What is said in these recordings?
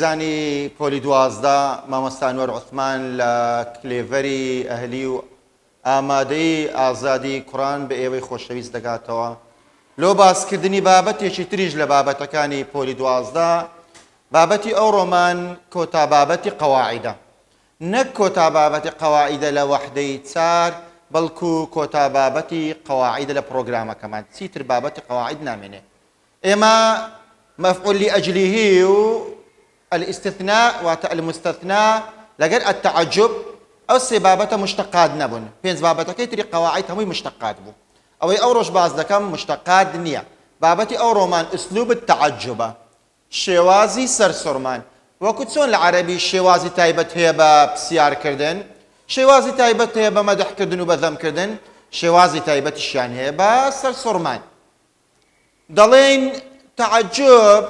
هەرزانی پۆلی دوازدە مامۆستانوەر عوسمان لە کلێڤەری ئەهلی و ئامادەی ئازادی کوڕان بە ئێوەی خۆشەویست دەگاتەوە. لۆ باسکردنی بابەتێکی تریش لە بابەتەکانی پۆلی دوازدە بابەتی ئەو ڕۆمان کۆتا بابەتی قەواعیدە، نەک کۆتا بابەتی قەواعیدە لە وەحدەی چار، بەڵکو کۆتا بابەتی قەواعیدە لە پرۆگرامەکەمان، چیتر بابەتی قەواعید نامێنێ. ئێمە مەفعول لأجله و الاستثناء واتە المستثنى لەگەر التعجب ئەو سێ بابەتە مشتقات نەبوون. پێنج بابەتەکەی تری قەواعید هەمووی مشتقات بوو. ئەوەی ئەو ڕۆژ باز دەکەم مشتقات نییە. بابەتی ئەو ڕۆمان ئوسلوب التعجبە، شێوازی سەرسوڕمان. وەکو چۆن لە عەرەبی شێوازی تایبەت هەیە بە پرسیارکردن، شێوازی تایبەت هەیە بە مەدەحکردن و بەذەمکردن، شێوازی تایبەتیشیان هەیە بە سەرسوڕمان. دەڵێن تعجب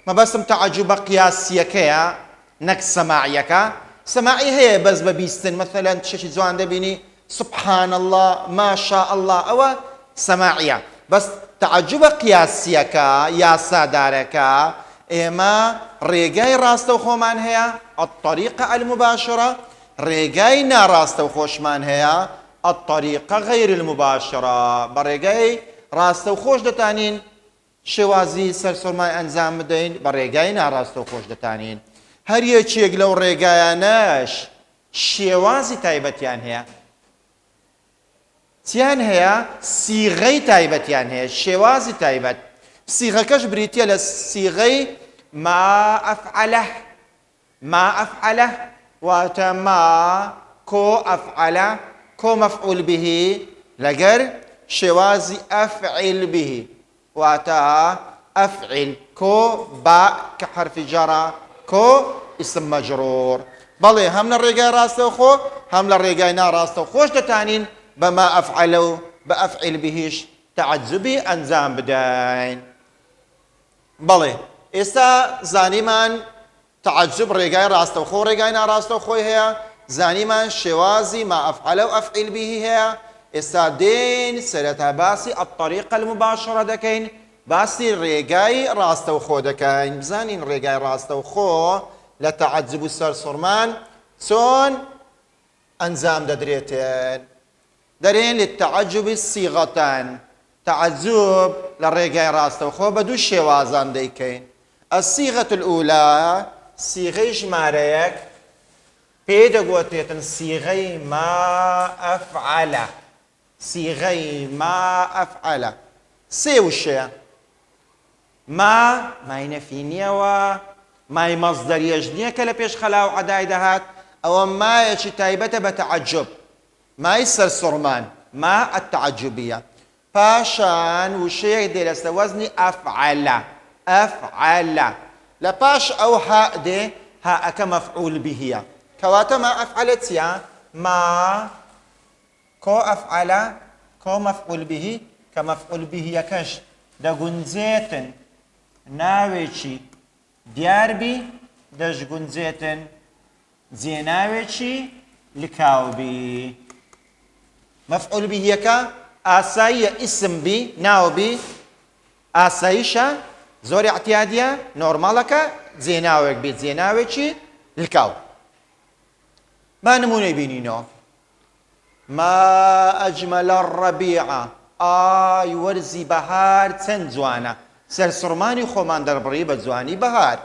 مەبەستم تعجبە قیاسیەکەیە نەک سەماعیەکە. سەماعی هەیە بەس بە بیستن، مەثەلەن شەشی جوان دەبینی سبحان الله ما شاء الله، ئەوە سەماعیە. بەس تعجبە قیاسیەکە یاسادارەکە ئێمە ڕێگای ڕاستە و خۆمان هەیە الطریقە المباشرە، ڕێگای ناڕاستە و خۆشمان هەیە الطریقە غەیر المباشرە. بە ڕێگای ڕاستە و خۆش دەتانین شێوازی سەرسوڕمان ئەنجام بدەین، بە ڕێگای ناڕاستە و خۆش دەتانین. هەر یەکێک لەو ڕێگایانەش شێوازی تایبەتیان هەیە، چیان هەیە؟ سیغەی تایبەتیان هەیە، شێوازی تایبەت. سیغەکەش بریتیە لە سیغەی ما ئەفعەلە. ما ئەفعەلە واتە ما کۆ ئەفعەلە کۆ مەفعول بهی لەگەر شێوازی ئەفعیل بهی واتە ئەفعیل کۆ با کە حەرفی جەرە کۆ ئیسم مەجڕوڕ. بەڵێ هەم لە ڕێگای ڕاستەوە خۆ هەم لە ڕێگای ناڕاستە و خۆش دەتانین بە ما ئەفعەلە و بە ئەفعیل بهیش تەعەجوبی ئەنجام بدەین. بەڵێ ئێستا زانیمان تەعەجوب ڕێگای ڕاستە و خۆ ڕێگای ناڕاستە و خۆی هەیە، زانیمان شێوازی ما ئەفعەلە و ئەفعیل بهی هەیە. ئێستا دێن سەرەتا باسی الطریقە المباشرە دەکەین، باسی ڕێگای ڕاستە و خۆ دەکەین. بزانین ڕێگای ڕاستە و خۆ لە تەعەجوب و سەرسوڕمان چۆن ئەنجام دەدرێتن. دەرێن للتەعەجوب سیغەتان، تەعەجوب لە ڕێگای ڕاستە و خۆ بە دوو شێوازان دەیکەین. السیغەة الأولى سیغەی ژمارەیەک پێ دەگوترێتن سیغەی ما ئەفعەلە. سیغەی ما ئەفعەلە سێ وشەیە. ما مای نەفی نییەوە، مای مەزدەریەش نییە کە لە پێش خەلا و عەدای دەهات، ئەوە مایەکی تایبەتە بە تەعەجوب، مای سەرسوڕمان ما التەعەجوبیە. پاشان وشەیەک دێ لەسەر وەزنی ئەفعەلە. ئەفعەلە لە پاش ئەو ها دێ، هاەکە مەفعول بهیە، کەواتە ما ئەفعەلە چییە؟ ما کۆ ئەفعەلە کۆ مەفعول بهی کە مەفعول بهیەکەش دەگونجێتن ناوێکی دیاربی، دەشگونجێتن جێناوێکی لکاوبی. مەفعول بهیەکە ئاساییە ئیسم بی ناوبی، ئاساییشە زۆری اعتیادیە نۆرماڵەکە جێناوێک بێت جێناوێکی لکاو. با نمونەی بینینەوە. ما ئەجمەلە الڕەبیعە، ئای وەرزی بەهار چەند جوانە. سەرسوڕمانی خۆمان دەربڕی بە جوانی بەهار.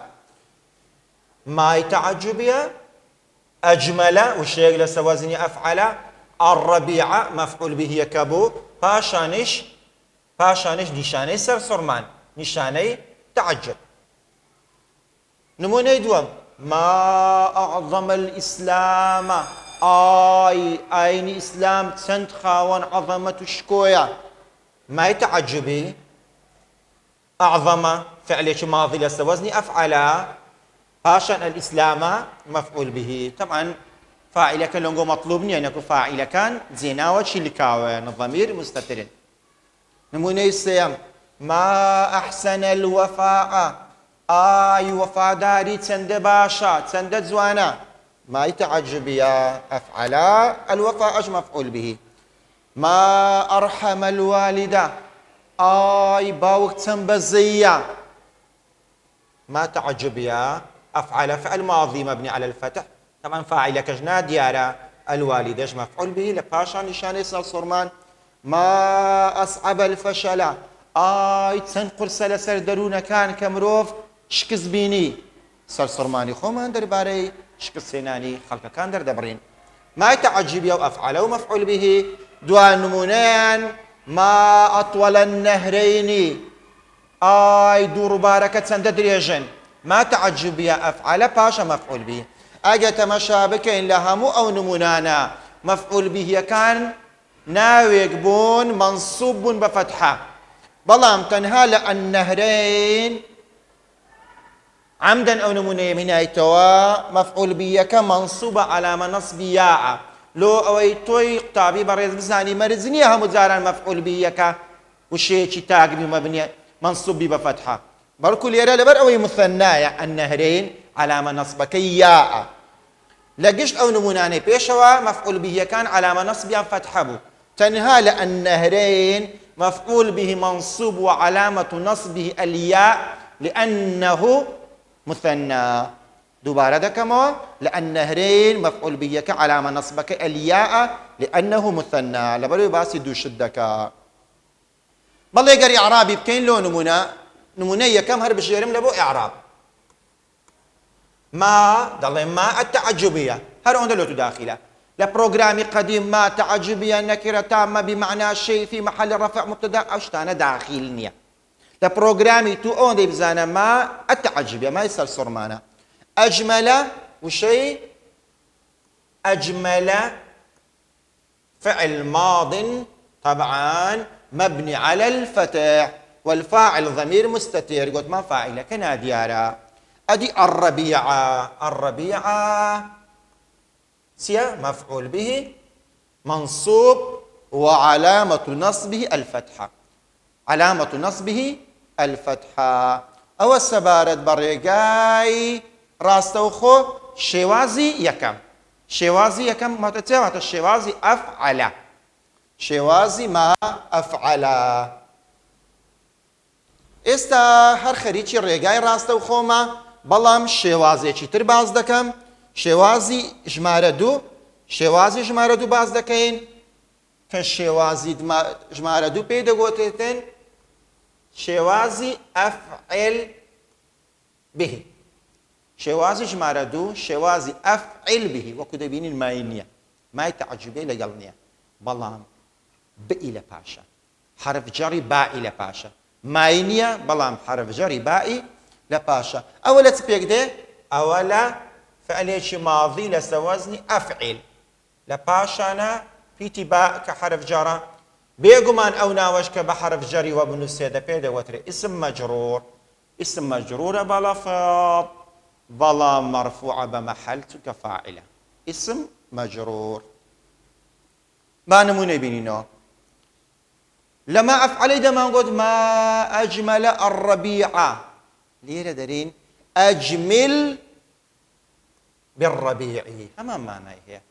مای تەعەجوبیە، ئەجمەلە وشەیەک لە سەوەزنی ئەفعەلە، الڕەبیعە مەفعول بهیەکە بوو، پاشانش نیشانەی سەرسوڕمان، نیشانەی تەعەجوب. نمونەی دووەم ما ئەعظەمە الئیسلامە، ئای ئاینی ئیسلام چەند خاوەن عەظەمەت و شکۆیە. مای تەعەجوبی ئەعظەمە فعلێکی ماضی لەسەر وەزنی ئەفعەلە، پاشان الئیسلامە مەفعول بهی. طبعا فاعیلەکە لەنگۆ مەطلوب نییە، نەکو فاعیلەکان جێناوەکی لکاوە ضەمیر مستەترن. نمونەی سێەم ما ئەحسەنە الوەفاءە، ئای وەفاداری چەندە باشە چەندە جوانە. مای تەعەجوبیە ئەفعەلە، الوەفاءەش مەفعول بهی. ما ئەرحەمە الوالدە، ئای باوک چەند بەزەیە. ما تعجبيا أفعل فعل ماضي مبني على الفتح، طبعا فاعل كجنا ديارة، الوالدش مفعول به لباشا نشاني سرمان. ما أصعب الفشل، تنقل سلسل درون كان كمروف شكز بيني سرماني خومان درباري شكز سيناني خلق كان دبرين. ما تعجب أو أفعل ومفعول به دوان نمونان. ما أطول النهرين، دور باركة سندريجن. ما تعجب يا أفعل باشا مفعول به. أجت مشابكين لهمو أو نمونانا مفعول به كان ناويك بون منصوب بفتحة، بلام تنها النهرين عمدا أو نمونية من أيتوا مفعول به كمنصوب على نصب ياء لو أويتوي قطابي بريز بزاني مرزنيها مزارا مفعول به ك وشيء تاقبي مبني منصوب بفتحة بركو ليرا لبر أوي مثنايا النهرين علامة نصبك ياء لقشت أو نموناني بيشوا مفعول به كان علامة نصب فتحة بو تنها النهرين مفعول به منصوب وعلامة نصبه الياء لأنه مثنى. دوباره دكما لأن نهرين مفعول به كعلامة نصبك الياء لأنه مثنى لبرو باسي دو شدك. بل يقري إعرابي بكين لو نمونة كم هرب الشيرم لبو إعراب. ما ضل ما التعجبية هر عند لو تداخله لبروغرامي قديم ما تعجبية نكرة تامة بمعنى شيء في محل رفع مبتدا أشتانا داخلنية لبروغرامي تو اون دي بزانا ما التعجبية ما يصير صرمانا أجمل وشيء أجمل فعل ماض طبعا مبني على الفتح والفاعل ضمير مستتر قلت ما فاعل كنا ديارا أدي الربيعة سيا مفعول به منصوب وعلامة نصبه الفتحة علامة نصبه الفتحة أو السبارة بريقاي راستوخو شوازي يكم ما تتساوى الشوازي أفعل شوازي ما أفعل استا هر خريجي ريقاي راستوخو ما بلام شوازي چي تر باز دكم شوازي جمارة دو باز دكين كشوازي جمارة دو بيدا قوتتين شوازي أفعل به شوازي جمارة دو شوازي أفعل به وكده بين الماينية ما يتعجبه لقلنية بلام بئي لباشا حرف جري باء لباشا ماينية بلام حرف جري باء لباشا أولا تبيك ده أولا فعليش ماضي لسوازني أفعل لباشانا في تباء كحرف جرى بيقمان أو ناوشك بحرف جري وابن السيدة بيدا وتري اسم مجرور بلفظ بلا مرفوع بمحل كفاعلة اسم مجرور ما نموني بينينو لما أفعل دما نقول ما أجمل الربيع ليه دارين أجمل بالربيع هما معنى هي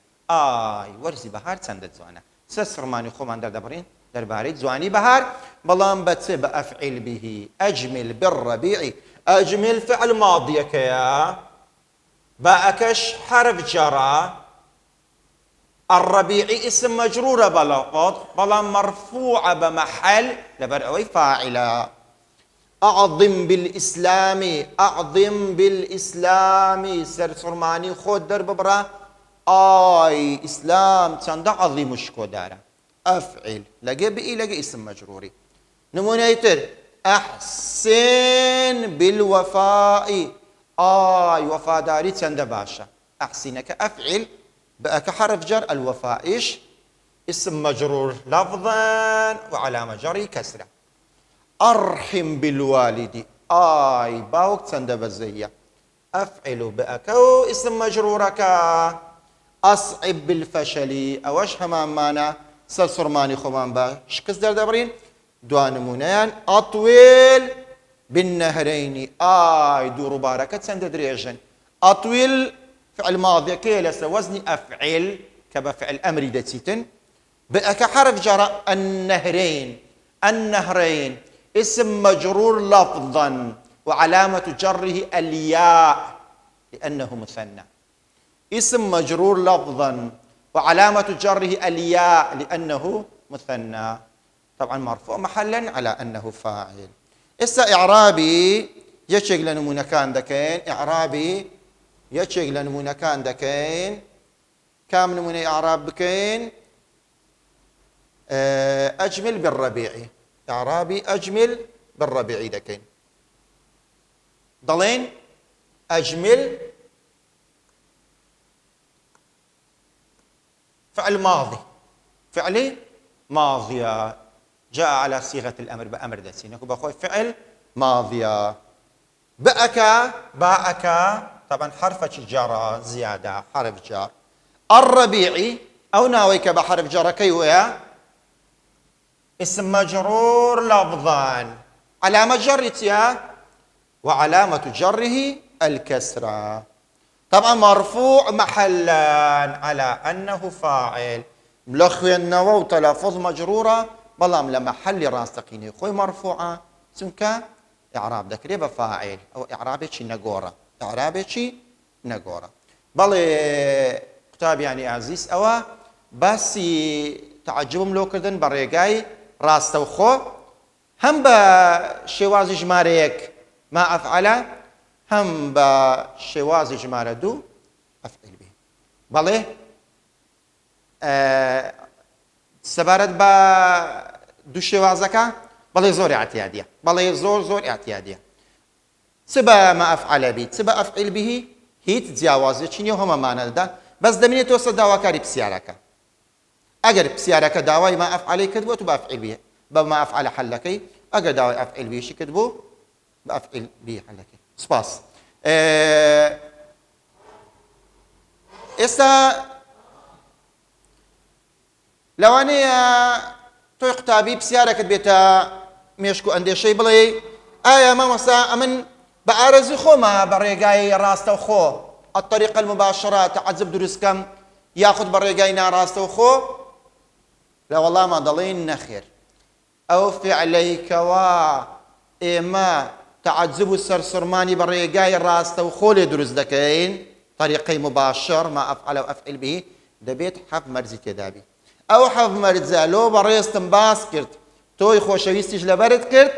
ورزي بهار تسندت زوانا سسرماني خومان دبرين درباري زواني بهار بلان بتسب أفعل به أجمل بالربيع أجمل فعل ماضي كيا باكش حرف جرى الربيع اسم مجرور بلفظ بلان مرفوع بمحل لبرأوي فاعلا أعظم بالإسلام سرماني خود در ببرا إسلام تند عظيم شكو دارا أفعل لقى بإي لقى اسم مجروري نمونة يتر أحسن بالوفاء وفاداري تند باشا أحسنك أفعل بأك حرف جر الوفاء إيش اسم مجرور لفظا وعلامة جري كسرة أرحم بالوالد باوك تند بزية أفعل بأكو اسم مجرورك أصعب بالفشل أوش همان مانا سرماني خوان با شكس در دبرين دوانمونيان أطويل بالنهرين دور باركة تند دريجن أطويل فعل ماضي كيلس وزني أفعل كما فعل أمري دتيتن بأك حرف جرى النهرين اسم مجرور لفظا وعلامة جره الياء لأنه مثنى. اسم مجرور لفظا وعلامة جره الياء لأنه مثنى، طبعا مرفوع محلا على أنه فاعل. إسا إعرابي يشيك لنمونا كان دكين، إعرابي يشيك لنمونا كان دكين، كام نمونا إعراب بكين؟ أجمل بالربيعي، إعرابي أجمل بالربيعي دكين. ضلين أجمل فعل ماضي، فعلي ماضية جاء على صيغة الأمر بأمر دسينك وبأخوي فعل ماضية. بأك باءك طبعا حرف جر زيادة حرف جر. الربيعي أو ناويك بحرف جر كيويا اسم مجرور لفظا علامة جرتيا وعلامة جره الكسرة، طبعا مرفوع محلا على أنه فاعل. ملخي النوى وتلفظ مجرورة بلام لمحل راستقيني خوي مرفوعة سمكا إعراب ذكري بفاعل أو إعرابي شي نقورة، إعرابي شي نقورة. بلي كتاب يعني عزيز أوا بس تعجبهم لو كردن بريقاي راستوخو هم بشوازي جماريك ما أفعله هم بشوازي جمارة دو أفعل به. بلي سەبارەت بە دوو شێوازەکە بەڵێ زۆر اعتیادیە، بەڵێ زۆر اعتیادیە. چ بە مەئەفعەلە بیت چ بە ئەفعیل بیهی هیچ جیاوازێکی نییە و هەمەمانەدا، بەس دەبینێتەوە سەر داواکاری پرسیارەکە. ئەگەر پرسیارەکە داوای مەئەفعەلەی کردبووە تو بە ئەفعیل بیە بە مەئەفعەلە حەلەکەی، ئەگەر داوای ئەفعیل بیشی کردبوو بە ئەفعیل بی حەلەکەی. سپاس. ئێستا لەوانەیە تۆی قوتابی پرسیارەکەت بێتە مێشک و ئەندێشەی بڵێ ئایا مامۆستا ئەمن بە ئارەزوی خۆمە بە ڕێگای ڕاستەوخۆ الطريقة المباشرة تعجب دروستکەم یاخود بە ڕێگای ناڕاستەوخۆ؟ لا وەڵامان دەڵێن نەخێر. ئەو فعلەیکەوە ئێمە تعجب و سەرسوڕمانی بە ڕێگای ڕاستەوخۆ لێ دروست دەکەین طریقەی مباشر ما ئەفعەل و ئەفعیل به دەبێت حەف مەرجی تێدا بێت. ئەو حەف مەرجە لۆ بەڕێستم باس کرد تۆی خۆشەویستیش لەبەرت کرد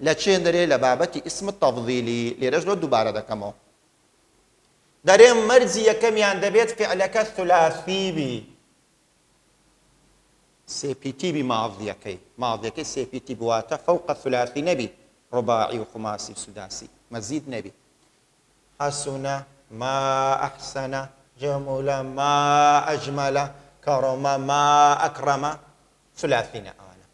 لە چێن دەرێ لە بابەتی ئیسم تەفضیلی لێرەش لۆ دووبارە دەکەمەوە. دەرێم مەرجی یەکەمیان دەبێت فعلەکە ثولاثی بی سێپیتی بی ماضیەکەی سێپیتی بواتە فەوقە ثولاثی نەبی ڕباعی و خماسی و سوداسی مەزید نەبی. حەسونە ما ئەحسەنە جەمولە ما ئەجمەلە كرم ما أكرم ثلاثين أنا.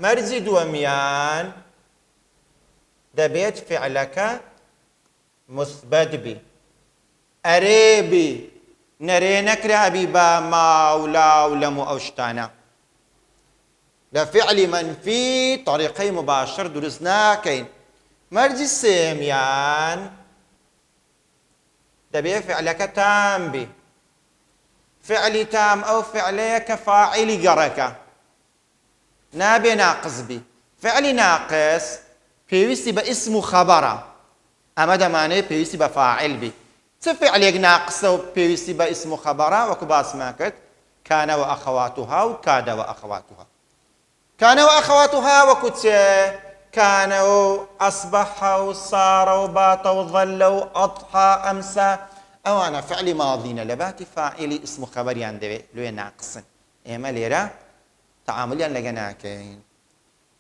مرزي دوميان دبيت فعلك مثبت بي أريبي نرينك رابي با ما ولا ولم أوشتانا لفعل منفي طريقي مباشر درسناكين. مرزي السيميان دەبێ فعلەکە تام بێ، فعلی تام ئەو فعلەیە کە فاعیلی گەڕەکە نابێ ناقس بی. فعلی ناقس پێویستی بە ئیسم و خەبەرە، ئەمە دەمانێت پێویستی بە فاعیل بی. چ فعلێک ناقسە و پێویستی بە ئیسم و خەبەرە؟ وەکو باسمان کرد کانە و ئەخەواتوها و کادە و ئەخەواتوها. کانە و ئەخەواتوها وەکو چێ؟ كان وأصبح وصار وبات وظل وأضحى أمسى أو أنا فعل ماضينا لباتي فاعلي اسم خبري عندي لو ناقص إما ليرا تعامليا لجناكين.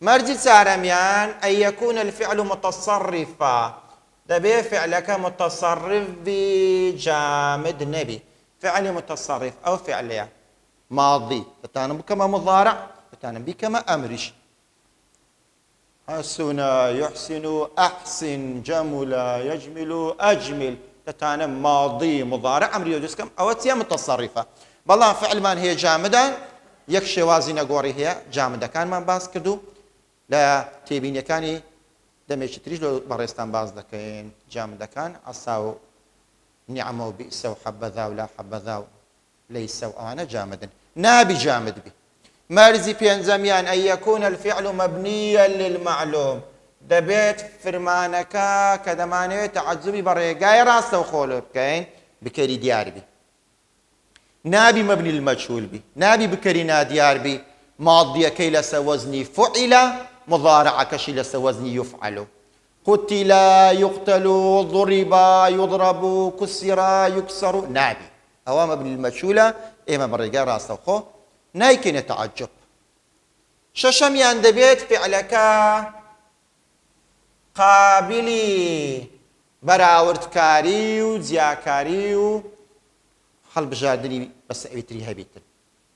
مرجي سارميان أن يكون الفعل متصرفا دبي فعلك متصرف بجامد نبي فعل متصرف أو فعليا ماضي تتانم كما مضارع تتانم بكما أمرش. حسن يحسن أحسن جمل يجمل أجمل تتانم ماضي مضارع أمر يجوز كم أو تيا متصرفة. بالله فعل من هي جامدة يكشي وازين قوري هي جامدة كان من باس كدو لا تيبين كاني دميش تريج لو بريستان باز دكين جامدة كان عصاو نعمة وبئس وحبذا ولا حبذا ليس وأنا جامد نابي جامد بي. مرزي بينزميان أن يكون الفعل مبنيا للمعلوم دەبێت فرمانەکە کە دەمانەوێت تەعەجوبی بە ڕێگای ڕاستەوخۆ لێ بکەین بکەری دیار بی نابی مەبنی المەجهول بی نابی بکەری نادیار بی ماضیەکەی لەسەر وەزنی فعیلە مضارعەکەشی لەسەر وەزنی یفعەلە قتل يقتل ضرب يضرب كسر يكسر نابي ئەوە مەبنی المەجهولە ئێمە بە ڕێگای ڕاستەوخۆ نایکەینە تەعەجوب شەشەمیان دەبێت فعلەکە قابلی بەراوردکاری و جیاکاری و هەڵبژاردننی بەسەویتری هەبیتن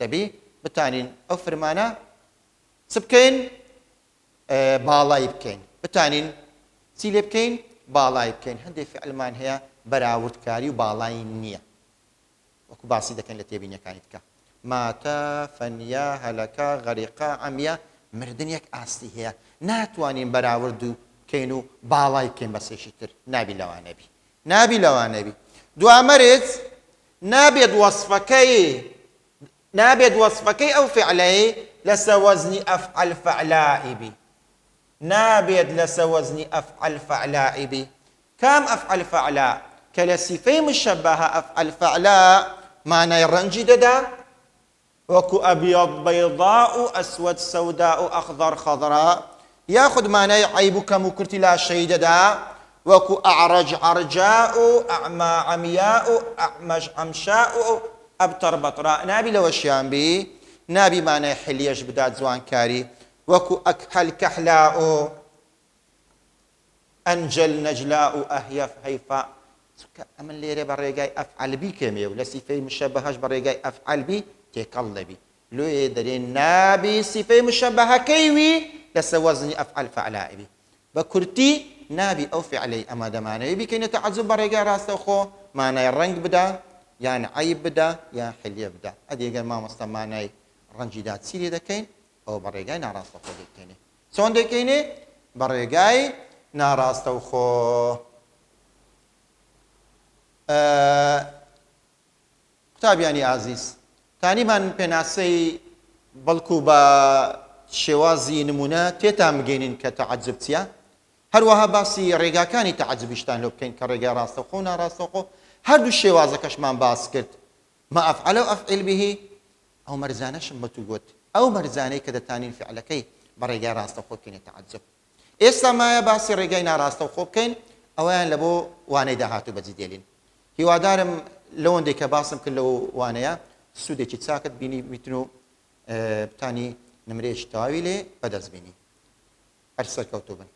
دەبێ بتانین ئەو فرمانە چ بکەین باڵای بکەین بتانین چی لێ بکەین باڵای بکەین هەندێک فعلمان هەیە بەراوردکاری و باڵای نییە وەکو باسی دەکەن لە تێبینیەکانی تکە ماتە فەنیا هەلەکە غەریقا عەمیا مردن یەک ئاستی هەیە ناتوانین بەراورد و کەین و باڵای بکەین بەسێشی تر نابی لەوانەبی نابی لەوانەبی دوامەرێت نابێت وەصفەکەی ئەو فعلەیە لەسەر وەزنی ئەفعەل فەعلائی بی نابێت لەسەر وەزنی ئەفعەل فەعلائی بی کام ئەفعەل فەعلا کە لە سیفەی مشەبەهە ئەفعەل فەعلا مانای ڕەنجی دەدا وەکو ئەبیەض بەیضاء و ئەسوەد سەوداء و ئەخضەر خەضرا یاخود مانای عەیب و کەم و کورتی لاشەیی دەدا وەکو ئەعرەج عەرجاء و ئەعما عەمیاء و ئەعمەش عەمشاء و ئەبتەر بەتڕا نابی لەوەشیان بی نابی مانای حلیەش بدات جوانکاری وەکو ئەکحەل کەحلاء و ئەنجەل نەجلاء و ئەهیەف هەیفا ئەمن لێرە بە ڕێگای ئەفعەل بی کەمێ و لە سیفەی مشەبەهەش بە ڕێگای ئەفعەل بی تێکەڵ دەبی لێ دەرێن نابی سیفەی مشەبەهەکەی وی لەسەر وەزنی ئەفعەل فەعلائی بی بە کورتی نابی ئەو فعلەی ئەمە دەمانەوێت بیکەینە تەعەجوب بە ڕێگای ڕاستەوخۆ مانای ڕەنگ بدا یان عەیب بدا یان حلیە بدا ئەدی ئەگەر مامۆستا مانای ڕەنجی دا چی لێ دەکەین ئەو بە ڕێگای ناڕاستەوخۆ دەکەینێ چۆن دەکەینێ بە ڕێگای ناڕاستەوخۆ قوتابیانی ئازیز تانیمان پێناسەی بەڵکو بە شێوازی نمونە تێتان بگەینین کە تەعەجوب چییە هەروەها باسی ڕێگاکانی تەعەجوبیشتان لێ بکەین کە ڕێگای ڕاستەوخۆ و ناڕاستەوخۆ هەردوو شێوازەکەشمان باس کرد ما ئەفعەل و ئەفعیل بهی ئەو مەرزانەشم بە تو گوت ئەو مەرزانەی کە دەتانین فعلەکەی بە ڕێگای ڕاستەوخۆ بکەینە تەعەجوب ئێستا مایە باسی ڕێگای ناڕاستەوخۆ بکەین ئەویان لە بۆ وانەی داهاتوو بەجێ دێڵین هیوادارم لەوەندێک کە باسم کرد لەو وانەیە سوودێکی چاکت بینی بیتن و بتانی نمرێش تەواوی لێ بەدەست بینی هەر سەرکەوتوو بن